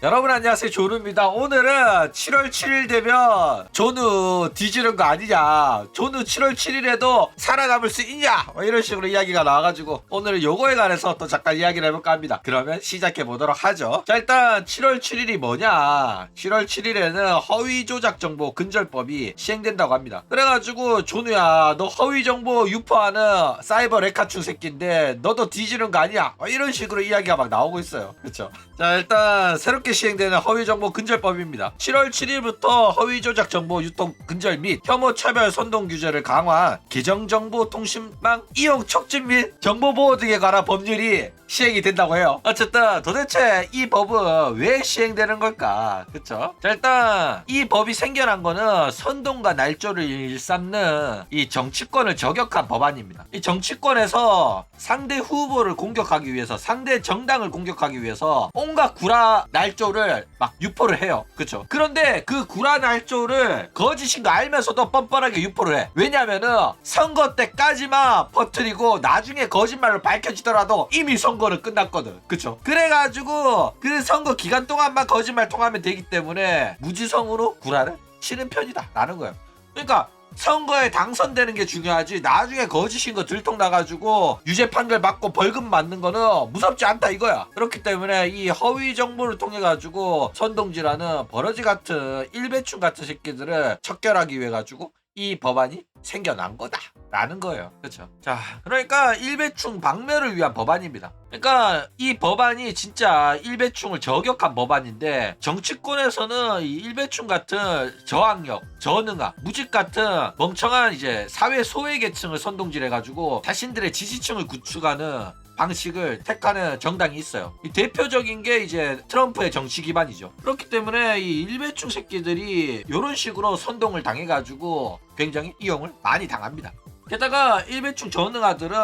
여러분 안녕하세요, 조누입니다. 오늘은 7월 7일 되면 조누 뒤지는 거 아니냐, 조누 7월 7일에도 살아남을 수 있냐, 이런 식으로 이야기가 나와가지고 오늘은 요거에 관해서 또 잠깐 이야기를 해볼까 합니다. 그러면 시작해 보도록 하죠. 자, 일단 7월 7일이 뭐냐, 7월 7일에는 허위 조작 정보 근절법이 시행된다고 합니다. 그래가지고 조누야, 너 허위 정보 유포하는 사이버 레카충 새끼인데 너도 뒤지는 거 아니야, 이런 식으로 이야기가 막 나오고 있어요. 그쵸? 자, 일단 새롭게 시행되는 허위정보 근절법입니다. 7월 7일부터 허위조작 정보 유통 근절 및 혐오 차별 선동 규제를 강화한 개정정보통신망 이용 촉진 및 정보보호 등에 관한 법률이 시행이 된다고 해요. 어쨌든 도대체 이 법은 왜 시행되는 걸까? 그쵸? 자, 일단 이 법이 생겨난 거는 선동과 날조를 일삼는 이 정치권을 저격한 법안입니다. 이 정치권에서 상대 후보를 공격하기 위해서, 상대 정당을 공격하기 위해서 온갖 구라 날조를 막 유포를 해요. 그쵸? 그런데 그 구라 날조를 거짓인 거 알면서도 뻔뻔하게 유포를 해. 왜냐면은 선거 때까지만 퍼뜨리고 나중에 거짓말로 밝혀지더라도 이미 선거는 끝났거든. 그쵸? 그래가지고 그 선거 기간 동안만 거짓말 통하면 되기 때문에 무지성으로 구라를 치는 편이다 라는 거예요. 그러니까 선거에 당선되는 게 중요하지, 나중에 거짓인 거 들통나가지고 유죄 판결 받고 벌금 맞는 거는 무섭지 않다 이거야. 그렇기 때문에 이 허위 정보를 통해 가지고 선동질하는 버러지 같은 일배충 같은 새끼들을 척결하기 위해 가지고 이 법안이 생겨난 거다 라는 거예요. 그렇죠? 자, 그러니까 일배충 박멸을 위한 법안입니다. 그러니까 이 법안이 진짜 일배충을 저격한 법안인데, 정치권에서는 이 일배충 같은 저항력, 저능함, 무직 같은 멍청한 이제 사회 소외 계층을 선동질해가지고 자신들의 지지층을 구축하는 방식을 택하는 정당이 있어요. 이 대표적인 게 이제 트럼프의 정치 기반이죠. 그렇기 때문에 이 일배충 새끼들이 이런 식으로 선동을 당해가지고 굉장히 이용을 많이 당합니다. 게다가 일배충 저능아들은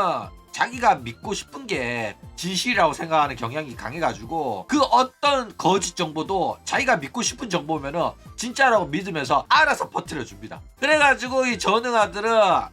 자기가 믿고 싶은 게 진실이라고 생각하는 경향이 강해가지고 그 어떤 거짓 정보도 자기가 믿고 싶은 정보면은 진짜라고 믿으면서 알아서 퍼뜨려줍니다. 그래가지고 이 저능아들은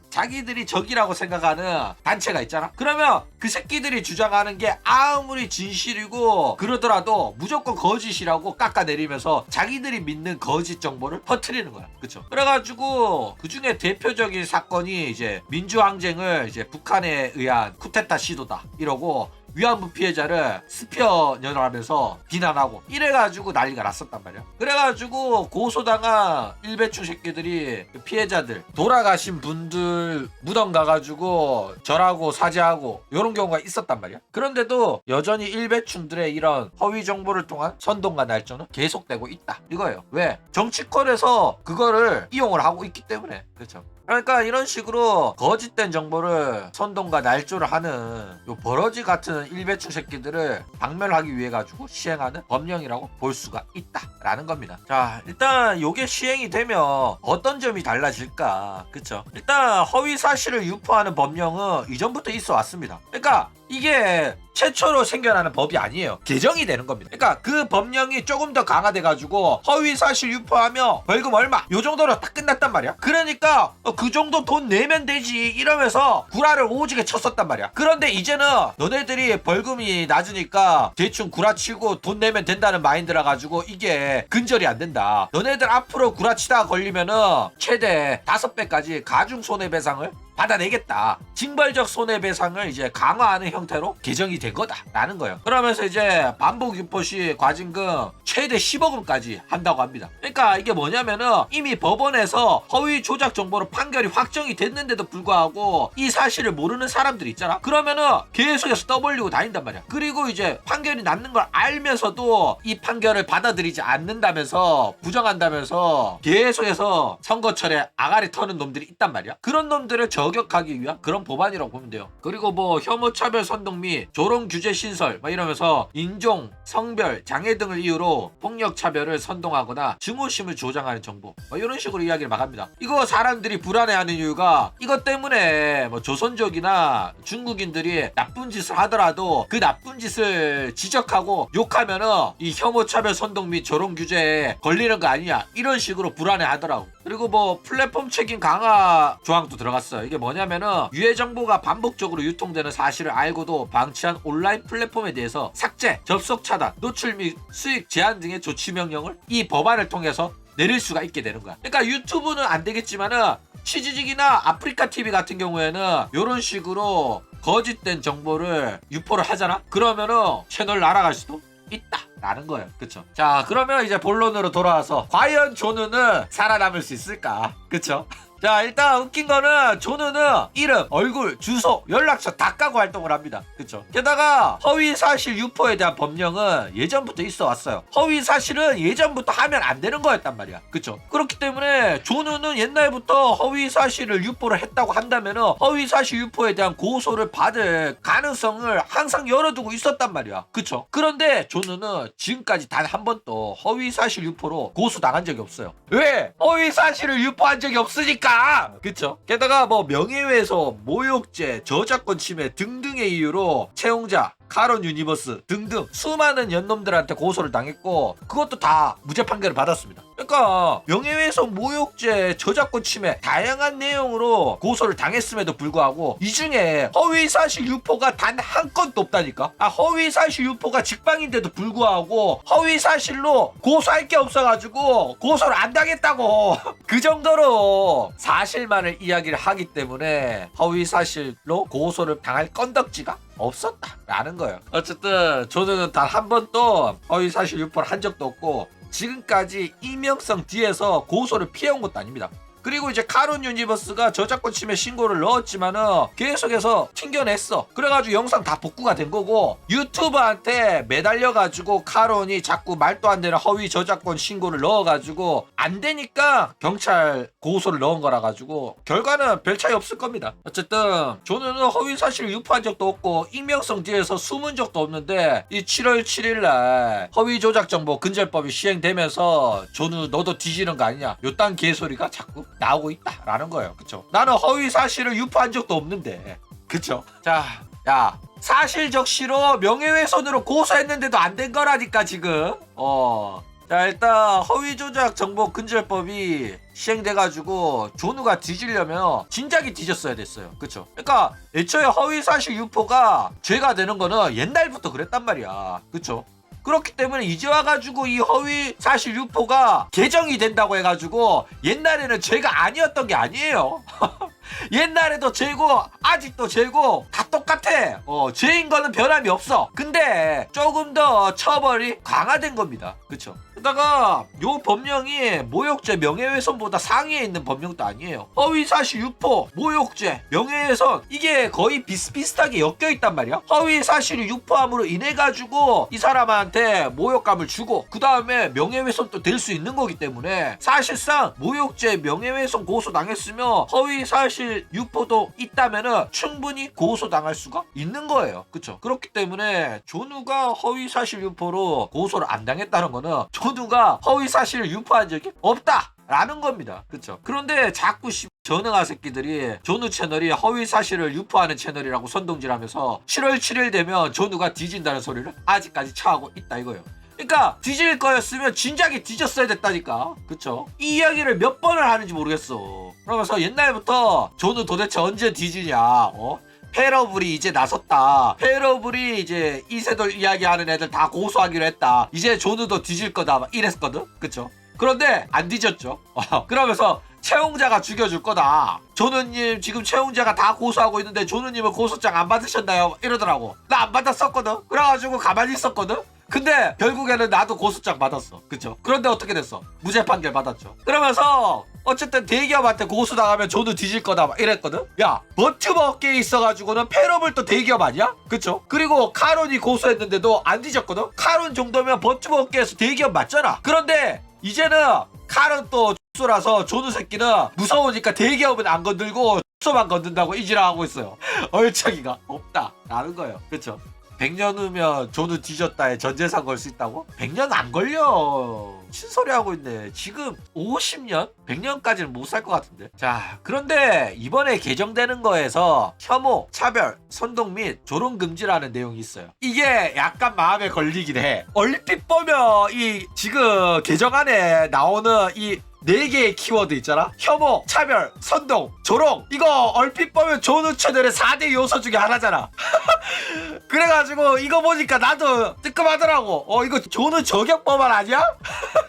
자기들이 적이라고 생각하는 단체가 있잖아. 그러면 그 새끼들이 주장하는 게 아무리 진실이고 그러더라도 무조건 거짓이라고 깎아내리면서 자기들이 믿는 거짓 정보를 퍼뜨리는 거야. 그쵸? 그래가지고 그 중에 대표적인 사건이 이제 민주항쟁을 이제 북한에 의한 쿠데타 시도다 이러고 위안부 피해자를 스피어연하면서 비난하고 이래가지고 난리가 났었단 말이야. 그래가지고 고소당한 일배충 새끼들이 피해자들, 돌아가신 분들 무덤 가가지고 절하고 사죄하고 이런 경우가 있었단 말이야. 그런데도 여전히 일배충들의 이런 허위 정보를 통한 선동과 날조는 계속되고 있다 이거예요. 왜? 정치권에서 그거를 이용을 하고 있기 때문에. 그렇죠? 그러니까 이런 식으로 거짓된 정보를 선동과 날조를 하는 요 버러지 같은 일배충 새끼들을 박멸하기 위해 가지고 시행하는 법령이라고 볼 수가 있다라는 겁니다. 자, 일단 요게 시행이 되면 어떤 점이 달라질까? 그쵸? 일단 허위 사실을 유포하는 법령은 이전부터 있어 왔습니다. 그러니까 이게 최초로 생겨나는 법이 아니에요. 개정이 되는 겁니다. 그러니까 그 법령이 조금 더 강화돼가지고 허위 사실 유포하며 벌금 얼마 요 정도로 딱 끝났단 말이야. 그러니까 그 정도 돈 내면 되지 이러면서 구라를 오지게 쳤었단 말이야. 그런데 이제는 너네들이 벌금이 낮으니까 대충 구라치고 돈 내면 된다는 마인드라 가지고 이게 근절이 안 된다. 너네들 앞으로 구라치다가 걸리면은 최대 5배까지 가중 손해배상을 받아내겠다. 징벌적 손해배상을 이제 강화하는 형태로 개정이 된 거다라는 거예요. 그러면서 이제 반복 유포 시 과징금 최대 10억 원까지 한다고 합니다. 그러니까 이게 뭐냐면은 이미 법원에서 허위 조작 정보로 판결이 확정이 됐는데도 불구하고 이 사실을 모르는 사람들이 있잖아. 그러면은 계속해서 떠벌리고 다닌단 말이야. 그리고 이제 판결이 났는 걸 알면서도 이 판결을 받아들이지 않는다면서 부정한다면서 계속해서 선거철에 아가리 터는 놈들이 있단 말이야. 그런 놈들을 저격하기 위한 그런 법안이라고 보면 돼요. 그리고 뭐 혐오 차별 선동 및 조롱 규제 신설 막 이러면서 인종, 성별, 장애 등을 이유로 폭력 차별을 선동하거나 증오 혐오심을 조장하는 정보 이런 식으로 이야기를 막합니다. 이거 사람들이 불안해하는 이유가 이것 때문에 뭐 조선족이나 중국인들이 나쁜 짓을 하더라도 그 나쁜 짓을 지적하고 욕하면은 이 혐오차별 선동 및 조롱 규제에 걸리는 거 아니냐 이런 식으로 불안해하더라고. 그리고 뭐 플랫폼 책임 강화 조항도 들어갔어요. 이게 뭐냐면은 유해 정보가 반복적으로 유통되는 사실을 알고도 방치한 온라인 플랫폼에 대해서 삭제, 접속 차단, 노출 및 수익 제한 등의 조치 명령을 이 법안을 통해서 내릴 수가 있게 되는 거야. 그러니까 유튜브는 안 되겠지만은 치즈직이나 아프리카 TV 같은 경우에는 이런 식으로 거짓된 정보를 유포를 하잖아. 그러면은 채널 날아갈 수도 있다 라는 거예요. 그쵸? 자, 그러면 이제 본론으로 돌아와서 과연 조누는 살아남을 수 있을까? 그쵸? 자, 일단 웃긴 거는 조누는 이름, 얼굴, 주소, 연락처 다 까고 활동을 합니다. 그쵸? 게다가 허위사실 유포에 대한 법령은 예전부터 있어 왔어요. 허위사실은 예전부터 하면 안 되는 거였단 말이야. 그쵸? 그렇기 때문에 조누는 옛날부터 허위사실을 유포를 했다고 한다면은 허위사실 유포에 대한 고소를 받을 가능성을 항상 열어두고 있었단 말이야. 그쵸? 그런데 조누는 지금까지 단 한 번도 허위사실 유포로 고소당한 적이 없어요. 왜? 허위사실을 유포한 적이 없으니까! 그쵸? 게다가 뭐 명예훼손, 모욕죄, 저작권 침해 등등의 이유로 채용자, 카론 유니버스 등등 수많은 연놈들한테 고소를 당했고 그것도 다 무죄 판결을 받았습니다. 그러니까 명예훼손, 모욕죄, 저작권 침해 다양한 내용으로 고소를 당했음에도 불구하고 이 중에 허위사실 유포가 단 한 건도 없다니까. 허위사실 유포가 직방인데도 불구하고 허위사실로 고소할 게 없어가지고 고소를 안 당했다고. 그 정도로 사실만을 이야기를 하기 때문에 허위사실로 고소를 당할 건덕지가 없었다라는 거예요. 어쨌든 저는 단 한 번도 허위사실 유포를 한 적도 없고 지금까지 익명성 뒤에서 고소를 피해온 것도 아닙니다. 그리고 이제 카론 유니버스가 저작권 침해 신고를 넣었지만은 계속해서 튕겨냈어. 그래가지고 영상 다 복구가 된 거고 유튜브한테 매달려가지고 카론이 자꾸 말도 안 되는 허위 저작권 신고를 넣어가지고 안 되니까 경찰 고소를 넣은 거라 가지고 결과는 별 차이 없을 겁니다. 어쨌든 저는 허위 사실을 유포한 적도 없고 익명성 뒤에서 숨은 적도 없는데 이 7월 7일날 허위 조작 정보 근절법이 시행되면서 조누 너도 뒤지는 거 아니냐 요딴 개소리가 자꾸 나오고 있다라는 거예요. 그쵸? 나는 허위 사실을 유포한 적도 없는데. 그쵸? 자, 야, 사실적시로 명예훼손으로 고소했는데도 안 된 거라니까 지금. 자, 일단 허위 조작 정보 근절법이 시행돼가지고 조누가 뒤지려면 진작에 뒤졌어야 됐어요. 그쵸? 그러니까 애초에 허위 사실 유포가 죄가 되는 거는 옛날부터 그랬단 말이야. 그쵸? 그렇기 때문에 이제 와가지고 이 허위 사실 유포가 개정이 된다고 해가지고 옛날에는 죄가 아니었던 게 아니에요. 옛날에도 죄고 아직도 죄고 다 똑같아. 죄인 거는 변함이 없어. 근데 조금 더 처벌이 강화된 겁니다. 그쵸? 게다가 요 법령이 모욕죄, 명예훼손보다 상위에 있는 법령도 아니에요. 허위사실 유포, 모욕죄, 명예훼손 이게 거의 비슷비슷하게 엮여있단 말이야. 허위사실을 유포함으로 인해가지고 이 사람한테 모욕감을 주고 그 다음에 명예훼손도 될 수 있는 거기 때문에 사실상 모욕죄, 명예훼손 고소당했으면 허위사실 유포도 있다면은 충분히 고소당할 수가 있는 거예요. 그쵸? 그렇기 때문에 조누가 허위사실 유포로 고소를 안 당했다는 거는 조누가 허위사실을 유포한 적이 없다 라는 겁니다. 그쵸? 그런데 자꾸 전능아 새끼들이 조누 채널이 허위사실을 유포하는 채널이라고 선동질하면서 7월 7일 되면 조누가 뒤진다는 소리를 아직까지 차하고 있다 이거예요. 그러니까 뒤질 거였으면 진작에 뒤졌어야 됐다니까. 그쵸? 이 이야기를 몇 번을 하는지 모르겠어. 그러면서 옛날부터 조누 도대체 언제 뒤지냐, 페러블이 이제 나섰다. 페러블이 이제 이세돌 이야기하는 애들 다 고소하기로 했다. 이제 조누도 뒤질 거다. 막 이랬거든. 그쵸? 그런데 안 뒤졌죠. 그러면서 채용자가 죽여줄 거다. 조누님 지금 채용자가 다 고소하고 있는데 조누님은 고소장 안 받으셨나요? 이러더라고. 나 안 받았었거든. 그래가지고 가만히 있었거든. 근데 결국에는 나도 고소장 받았어. 그쵸? 그런데 어떻게 됐어? 무죄 판결 받았죠. 그러면서 어쨌든 대기업한테 고소당하면 조누 뒤질 거다 막 이랬거든. 야, 버튜버 업계에 있어가지고는 페러블도 대기업 아니야? 그쵸? 그리고 카론이 고소했는데도 안 뒤졌거든. 카론 정도면 버튜버 업계에서 대기업 맞잖아. 그런데 이제는 카론 또 X라서 조누 새끼는 무서우니까 대기업은 안 건들고 X만 건든다고 이지랄하고 있어요. 얼척이가 없다 라는 거예요. 그쵸? 100년 후면 조누 뒤졌다에 전재산 걸 수 있다고? 100년 안 걸려. 친소리 하고 있네. 지금 50년? 100년까지는 못 살 것 같은데. 자, 그런데 이번에 개정되는 거에서 혐오, 차별, 선동 및 조롱 금지라는 내용이 있어요. 이게 약간 마음에 걸리긴 해. 얼핏 보면 이 지금 개정안에 나오는 이 4개의 키워드 있잖아. 혐오, 차별, 선동, 조롱. 이거 얼핏 보면 조누 채널의 4대 요소 중에 하나잖아. 그래가지고 이거 보니까 나도 뜨끔하더라고. 이거 조누 저격법안 아니야?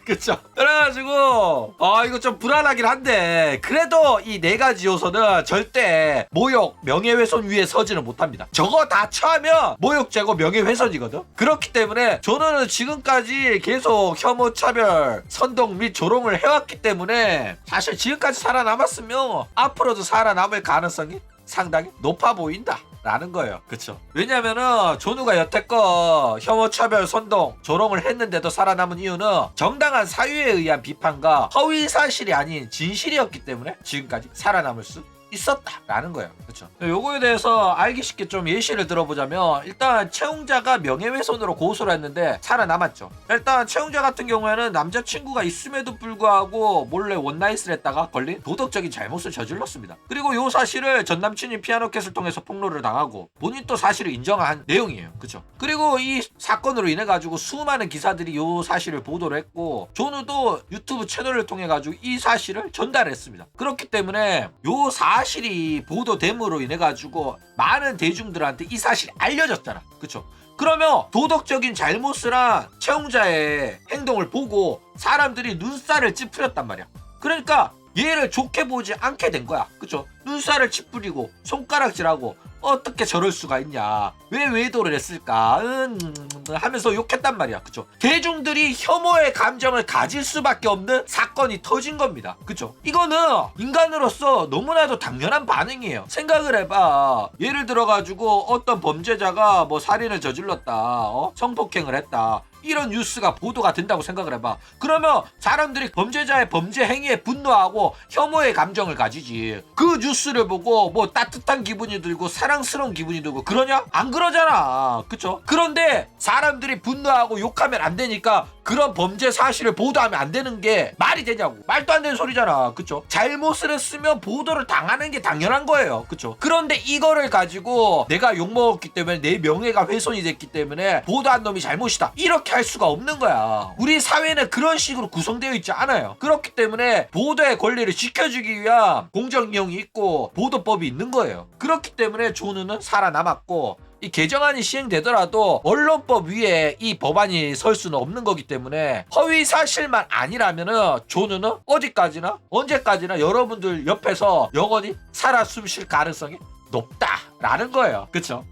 그쵸? 그래가지고 이거 좀 불안하긴 한데, 그래도 이 4가지 요소는 절대 모욕, 명예훼손 위에 서지는 못합니다. 저거 다 처하면 모욕죄고 명예훼손이거든. 그렇기 때문에 조누는 지금까지 계속 혐오, 차별, 선동 및 조롱을 해왔기 때문에 사실 지금까지 살아남았으면 앞으로도 살아남을 가능성이 상당히 높아 보인다 라는 거예요. 그쵸? 왜냐면은 조누가 여태껏 혐오, 차별, 선동, 조롱을 했는데도 살아남은 이유는 정당한 사유에 의한 비판과 허위 사실이 아닌 진실이었기 때문에 지금까지 살아남을 수 있었다라는 거예요. 그렇죠? 요거에 대해서 알기 쉽게 좀 예시를 들어보자면, 일단 채용자가 명예훼손으로 고소를 했는데 살아남았죠. 일단 채용자 같은 경우에는 남자친구가 있음에도 불구하고 몰래 원나잇을 했다가 걸린 도덕적인 잘못을 저질렀습니다. 그리고 요 사실을 전 남친이 피아노켓을 통해서 폭로를 당하고 본인 또 사실을 인정한 내용이에요. 그렇죠? 그리고 이 사건으로 인해 가지고 수많은 기사들이 요 사실을 보도를 했고, 조누도 유튜브 채널을 통해 가지고 이 사실을 전달했습니다. 그렇기 때문에 요 사실이 보도됨으로 인해 가지고 많은 대중들한테 이 사실이 알려졌잖아. 그쵸? 그러면 도덕적인 잘못을 한 채용자의 행동을 보고 사람들이 눈살을 찌푸렸단 말이야. 그러니까 얘를 좋게 보지 않게 된 거야. 그쵸? 눈살을 찌푸리고 손가락질하고 어떻게 저럴 수가 있냐, 왜 외도를 했을까 하면서 욕했단 말이야. 그쵸? 대중들이 혐오의 감정을 가질 수밖에 없는 사건이 터진 겁니다. 그쵸? 이거는 인간으로서 너무나도 당연한 반응이에요. 생각을 해봐. 예를 들어가지고 어떤 범죄자가 뭐 살인을 저질렀다, 성폭행을 했다, 이런 뉴스가 보도가 된다고 생각을 해봐. 그러면 사람들이 범죄자의 범죄 행위에 분노하고 혐오의 감정을 가지지. 그 뉴스를 보고 뭐 따뜻한 기분이 들고 사랑스러운 기분이 들고 그러냐? 안 그러잖아. 그쵸? 그런데 사람들이 분노하고 욕하면 안 되니까 그런 범죄 사실을 보도하면 안 되는 게 말이 되냐고. 말도 안 되는 소리잖아. 그쵸? 잘못을 했으면 보도를 당하는 게 당연한 거예요. 그쵸? 그런데 이거를 가지고 내가 욕먹었기 때문에 내 명예가 훼손이 됐기 때문에 보도한 놈이 잘못이다, 이렇게 할 수가 없는 거야. 우리 사회는 그런 식으로 구성되어 있지 않아요. 그렇기 때문에 보도의 권리를 지켜주기 위한 공정령이 있고 보도법이 있는 거예요. 그렇기 때문에 조누는 살아남았고, 이 개정안이 시행되더라도 언론법 위에 이 법안이 설 수는 없는 거기 때문에 허위 사실만 아니라면은 조누는 어디까지나 언제까지나 여러분들 옆에서 영원히 살아 숨쉴 가능성이 높다라는 거예요. 그쵸?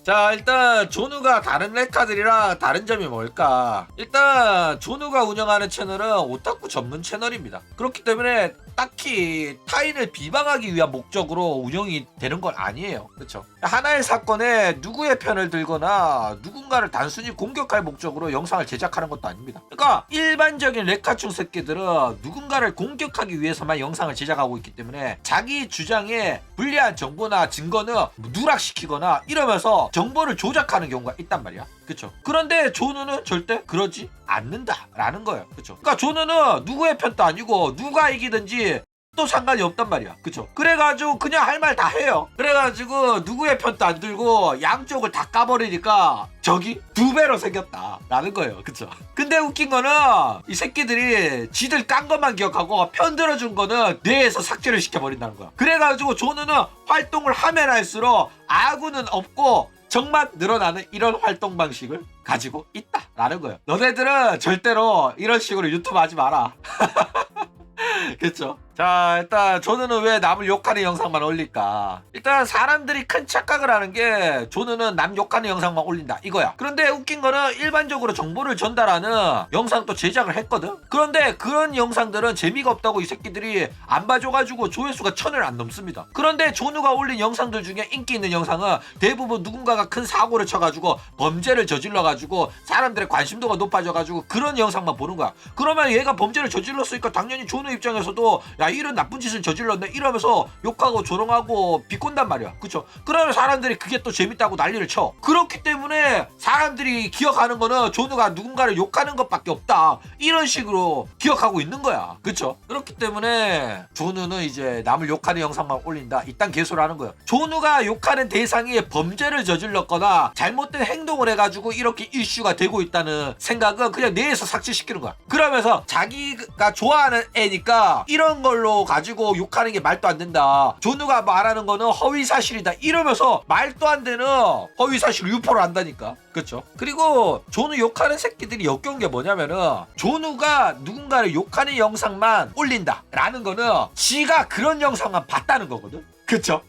자, 일단 조누가 다른 레카들이랑 다른 점이 뭘까? 일단 조누가 운영하는 채널은 오타쿠 전문 채널입니다. 그렇기 때문에 딱히 타인을 비방하기 위한 목적으로 운영이 되는 건 아니에요. 그렇죠? 하나의 사건에 누구의 편을 들거나 누군가를 단순히 공격할 목적으로 영상을 제작하는 것도 아닙니다. 그러니까 일반적인 레카충 새끼들은 누군가를 공격하기 위해서만 영상을 제작하고 있기 때문에 자기 주장에 불리한 정보나 증거는 누락시키거나 이러면서 정보를 조작하는 경우가 있단 말이야. 그쵸? 그런데 조누는 절대 그러지 않는다라는 거예요. 그쵸? 그러니까 조누는 누구의 편도 아니고 누가 이기든지 또 상관이 없단 말이야. 그쵸? 그래가지고 그냥 할 말 다 해요. 그래가지고 누구의 편도 안 들고 양쪽을 다 까버리니까 적이 2배로 생겼다라는 거예요. 그쵸? 근데 웃긴 거는 이 새끼들이 지들 깐 것만 기억하고 편 들어준 거는 뇌에서 삭제를 시켜버린다는 거야. 그래가지고 조누는 활동을 하면 할수록 아군은 없고 적만 늘어나는 이런 활동 방식을 가지고 있다라는 거예요. 너네들은 절대로 이런 식으로 유튜브 하지 마라. 그쵸? 자, 일단 조누는 왜 남을 욕하는 영상만 올릴까? 일단 사람들이 큰 착각을 하는 게 조누는 남 욕하는 영상만 올린다 이거야. 그런데 웃긴 거는 일반적으로 정보를 전달하는 영상도 제작을 했거든? 그런데 그런 영상들은 재미가 없다고 이 새끼들이 안 봐줘가지고 조회수가 1000을 안 넘습니다. 그런데 조누가 올린 영상들 중에 인기 있는 영상은 대부분 누군가가 큰 사고를 쳐가지고 범죄를 저질러가지고 사람들의 관심도가 높아져가지고 그런 영상만 보는 거야. 그러면 얘가 범죄를 저질렀으니까 당연히 조누 입장에서도 야 이런 나쁜 짓을 저질렀네 이러면서 욕하고 조롱하고 비꼰단 말이야. 그쵸? 그러면 사람들이 그게 또 재밌다고 난리를 쳐. 그렇기 때문에 사람들이 기억하는 거는 조누가 누군가를 욕하는 것밖에 없다 이런 식으로 기억하고 있는 거야. 그쵸? 그렇기 때문에 조누는 이제 남을 욕하는 영상만 올린다 이딴 개소리 하는 거야. 조누가 욕하는 대상이 범죄를 저질렀거나 잘못된 행동을 해가지고 이렇게 이슈가 되고 있다는 생각은 그냥 뇌에서 삭제시키는 거야. 그러면서 자기가 좋아하는 애니까 이런 걸로 가지고 욕하는 게 말도 안 된다. 조누가 말하는 거는 허위사실이다 이러면서 말도 안 되는 허위사실 유포를 한다니까. 그쵸? 그리고 조누 욕하는 새끼들이 역겨운 게 뭐냐면은 조누가 누군가를 욕하는 영상만 올린다 라는 거는 지가 그런 영상만 봤다는 거거든. 그쵸?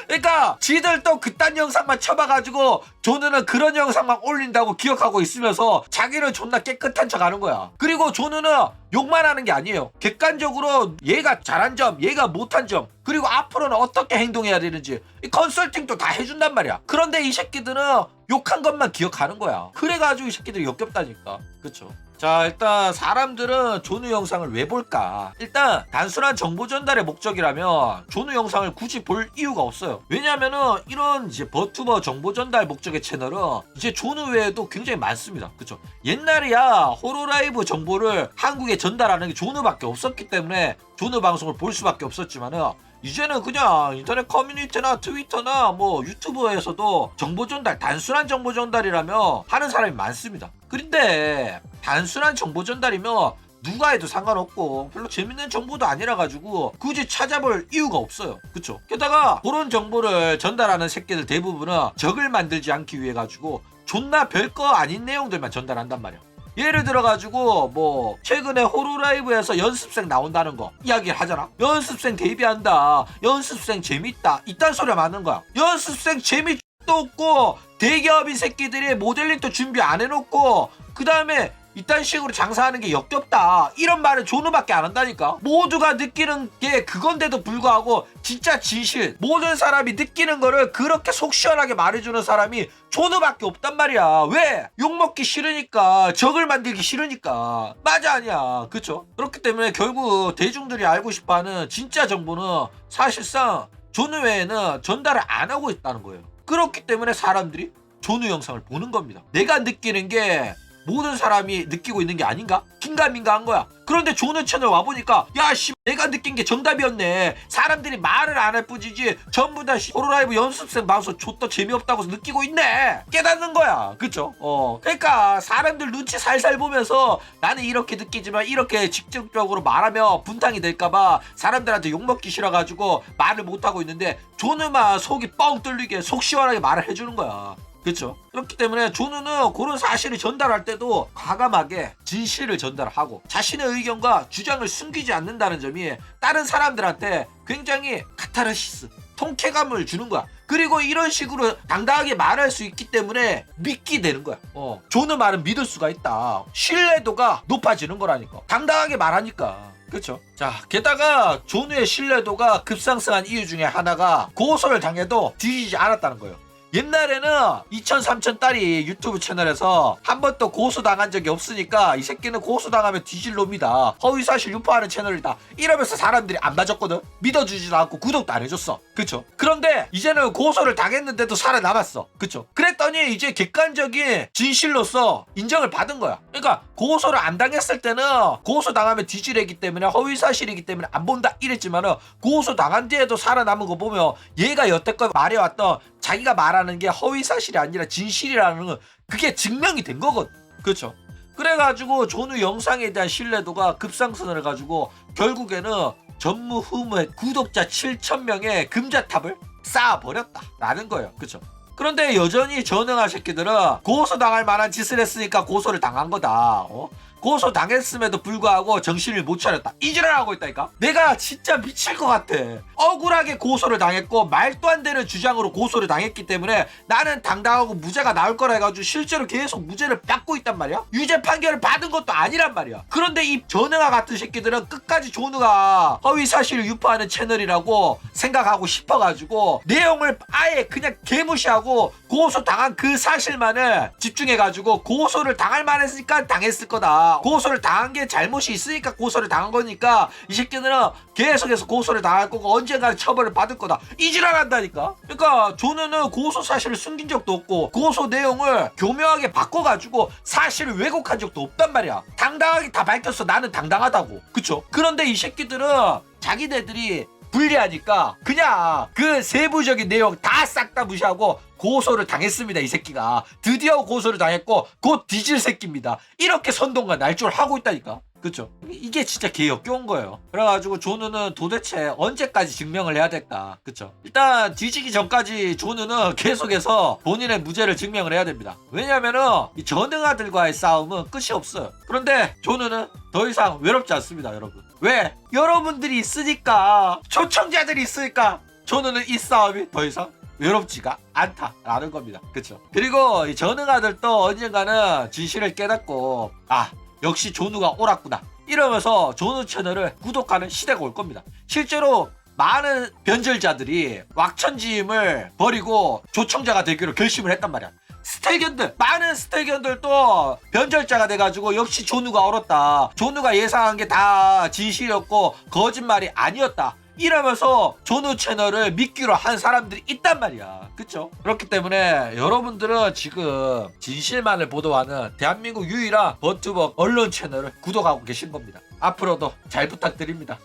그러니까 지들도 그딴 영상만 쳐봐가지고 조누는 그런 영상만 올린다고 기억하고 있으면서 자기는 존나 깨끗한 척 하는 거야. 그리고 조누는 욕만 하는 게 아니에요. 객관적으로 얘가 잘한 점, 얘가 못한 점, 그리고 앞으로는 어떻게 행동해야 되는지 이 컨설팅도 다 해준단 말이야. 그런데 이 새끼들은 욕한 것만 기억하는 거야. 그래가지고 이 새끼들이 역겹다니까. 그쵸? 자, 일단 사람들은 조누 영상을 왜 볼까? 일단 단순한 정보 전달의 목적이라면 조누 영상을 굳이 볼 이유가 없어요. 왜냐면은 이런 이제 버튜버 정보 전달 목적의 채널은 이제 조누 외에도 굉장히 많습니다. 그쵸? 옛날이야 호로라이브 정보를 한국에 전달하는 게 조누밖에 없었기 때문에 조누 방송을 볼 수밖에 없었지만은 이제는 그냥 인터넷 커뮤니티나 트위터나 뭐 유튜브에서도 정보 전달, 단순한 정보 전달이라면 하는 사람이 많습니다. 그런데 단순한 정보 전달이면 누가 해도 상관없고 별로 재밌는 정보도 아니라 가지고 굳이 찾아볼 이유가 없어요. 그쵸? 게다가 그런 정보를 전달하는 새끼들 대부분은 적을 만들지 않기 위해 가지고 존나 별거 아닌 내용들만 전달한단 말이야. 예를 들어가지고 뭐 최근에 호로라이브에서 연습생 나온다는 거 이야기를 하잖아. 연습생 데뷔한다, 연습생 재밌다 이딴 소리 많은 거야. 연습생 재미도 없고 대기업인 새끼들이 모델링도 준비 안 해놓고 그 다음에 이딴 식으로 장사하는 게 역겹다 이런 말은 조누밖에 안 한다니까. 모두가 느끼는 게 그건데도 불구하고 진짜 진실 모든 사람이 느끼는 거를 그렇게 속 시원하게 말해주는 사람이 조누밖에 없단 말이야. 왜? 욕먹기 싫으니까, 적을 만들기 싫으니까. 맞아 아니야. 그쵸? 그렇기 때문에 결국 대중들이 알고 싶어하는 진짜 정보는 사실상 조누 외에는 전달을 안 하고 있다는 거예요. 그렇기 때문에 사람들이 조누 영상을 보는 겁니다. 내가 느끼는 게 모든 사람이 느끼고 있는 게 아닌가? 긴가민가 한 거야. 그런데 조누 채널 와보니까 야 씨 내가 느낀 게 정답이었네. 사람들이 말을 안 할 뿐이지 전부 다 호로라이브 연습생 방송 좆도 재미없다고 느끼고 있네. 깨닫는 거야. 그쵸? 그러니까 사람들 눈치 살살 보면서 나는 이렇게 느끼지만 이렇게 직접적으로 말하면 분탕이 될까봐 사람들한테 욕먹기 싫어가지고 말을 못하고 있는데 조누만 속이 뻥 뚫리게 속 시원하게 말을 해주는 거야. 그렇죠. 그렇기 때문에 조누는 그런 사실을 전달할 때도 과감하게 진실을 전달하고 자신의 의견과 주장을 숨기지 않는다는 점이 다른 사람들한테 굉장히 카타르시스, 통쾌감을 주는 거야. 그리고 이런 식으로 당당하게 말할 수 있기 때문에 믿게 되는 거야. 조누 말은 믿을 수가 있다. 신뢰도가 높아지는 거라니까. 당당하게 말하니까. 그렇죠. 자, 게다가 조누의 신뢰도가 급상승한 이유 중에 하나가 고소를 당해도 뒤지지 않았다는 거예요. 옛날에는 2천 3천 딸이 유튜브 채널에서 한 번도 고소당한 적이 없으니까 이 새끼는 고소당하면 뒤질 놈이다, 허위사실 유포하는 채널이다 이러면서 사람들이 안 봐줬거든. 믿어주지도 않고 구독도 안 해줬어. 그쵸? 그런데 이제는 고소를 당했는데도 살아남았어. 그쵸? 그랬더니 이제 객관적인 진실로서 인정을 받은 거야. 그러니까 고소를 안 당했을 때는 고소당하면 뒤지래기 때문에 허위사실이기 때문에 안 본다 이랬지만은 고소당한 뒤에도 살아남은 거 보면 얘가 여태껏 말해왔던 자기가 말하는 게 허위사실이 아니라 진실이라는 건 그게 증명이 된 거거든. 그렇죠? 그래가지고 조누 영상에 대한 신뢰도가 급상승을 해가지고 결국에는 전무후무의 구독자 7,000명의 금자탑을 쌓아버렸다라는 거예요. 그렇죠? 그런데 여전히 전능한 새끼들은 고소당할 만한 짓을 했으니까 고소를 당한 거다. 고소 당했음에도 불구하고 정신을 못 차렸다. 이지랄 하고 있다니까. 내가 진짜 미칠 것 같아. 억울하게 고소를 당했고 말도 안 되는 주장으로 고소를 당했기 때문에 나는 당당하고 무죄가 나올 거라 해가지고 실제로 계속 무죄를 받고 있단 말이야. 유죄 판결을 받은 것도 아니란 말이야. 그런데 이 전능아 같은 새끼들은 끝까지 조누가 허위사실을 유포하는 채널이라고 생각하고 싶어가지고 내용을 아예 그냥 개무시하고 해가지고 고소 당한 그 사실만을 집중해가지고 고소를 당할 만했으니까 당했을 거다. 고소를 당한 게 잘못이 있으니까 고소를 당한 거니까 이 새끼들은 계속해서 고소를 당할 거고 언젠가 처벌을 받을 거다. 이지랄 한다니까. 그러니까 조누는 고소 사실을 숨긴 적도 없고 고소 내용을 교묘하게 바꿔가지고 사실을 왜곡한 적도 없단 말이야. 당당하게 다 밝혔어. 나는 당당하다고. 그쵸? 그런데 이 새끼들은 자기네들이 불리하니까 그냥 그 세부적인 내용 다 싹 다 무시하고 고소를 당했습니다. 이 새끼가 드디어 고소를 당했고 곧 뒤질 새끼입니다. 이렇게 선동과 날조를 하고 있다니까. 그쵸? 이게 진짜 개 역겨운 거예요. 그래가지고 조누는 도대체 언제까지 증명을 해야 될까. 그쵸? 일단 뒤지기 전까지 조누는 계속해서 본인의 무죄를 증명을 해야 됩니다. 왜냐면은 이 전능아들과의 싸움은 끝이 없어요. 그런데 조누는 더 이상 외롭지 않습니다. 여러분. 왜? 여러분들이 있으니까, 초청자들이 있으니까 조누는 이 싸움이 더 이상 외롭지가 않다라는 겁니다. 그쵸? 그리고 이 전능아들도 언젠가는 진실을 깨닫고 역시 조누가 옳았구나 이러면서 조누 채널을 구독하는 시대가 올 겁니다. 실제로 많은 변절자들이 왁천지임을 버리고 조청자가 되기로 결심을 했단 말이야. 스텔견들, 많은 스텔견들도 변절자가 돼가지고 역시 조누가 옳았다, 조누가 예상한 게 다 진실이었고 거짓말이 아니었다 이러면서 조누 채널을 믿기로 한 사람들이 있단 말이야. 그쵸? 그렇기 때문에 여러분들은 지금 진실만을 보도하는 대한민국 유일한 버튜버 언론 채널을 구독하고 계신 겁니다. 앞으로도 잘 부탁드립니다.